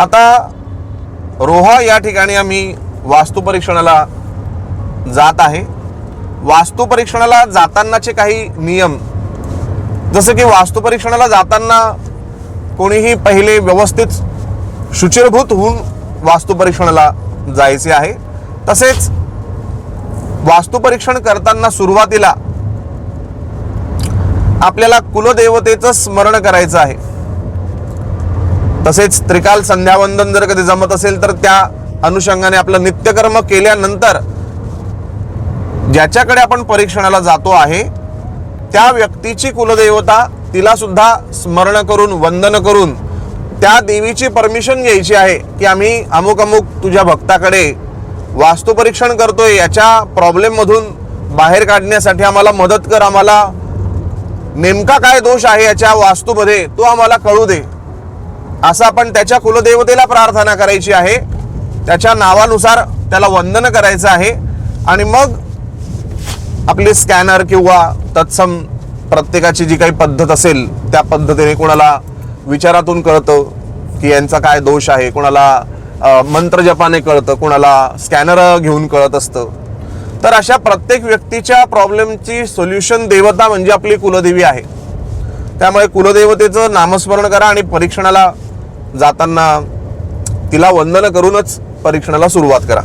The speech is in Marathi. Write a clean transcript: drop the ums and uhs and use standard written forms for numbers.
आता रोहा या ठिकाणी आम्ही वास्तू परीक्षणाला जात आहे. वास्तू परीक्षणाला जातानाचे काही नियम, जसं की वास्तू परीक्षणाला जाताना कोणीही पहिले व्यवस्थित शुचिर्भूत होऊन वास्तू परीक्षणाला जायचे आहे. तसेच वास्तू परीक्षण करताना सुरुवातीला आपल्याला कुलदेवतेचं स्मरण करायचं आहे. तसेच त्रिकाल संध्यावंदन जर कधी जमत असेल तर त्या अनुषंगाने आपलं नित्यकर्म केल्यानंतर ज्याच्याकडे आपण परीक्षणाला जातो आहे त्या व्यक्तीची कुलदेवता, तिला सुद्धा स्मरण करून वंदन करून त्या देवीची परमिशन घ्यायची आहे की आम्ही अमुक अमुक तुझ्या भक्ताकडे वास्तू परीक्षण करतोय, याच्या प्रॉब्लेम मधून बाहेर काढण्यासाठी आम्हाला मदत कर, आम्हाला नेमका काय दोष आहे याच्या वास्तूमध्ये तो आम्हाला कळू दे, असं आपण त्याच्या कुलदेवतेला प्रार्थना करायची आहे. त्याच्या नावानुसार त्याला वंदन करायचं आहे आणि मग आपले स्कॅनर किंवा तत्सम प्रत्येकाची जी काही पद्धत असेल त्या पद्धतीने कोणाला विचारातून कळतं की यांचा काय दोष आहे, कोणाला मंत्र जपाने कळतं, कोणाला स्कॅनर घेऊन कळत असतं. तर अशा प्रत्येक व्यक्तीच्या प्रॉब्लेमची सोल्युशन देवता म्हणजे आपली कुलदेवी आहे. त्यामुळे कुलदेवतेचं नामस्मरण करा आणि परीक्षणाला जाताना तिला वंदन करूनच परीक्षणाला सुरुवात करा.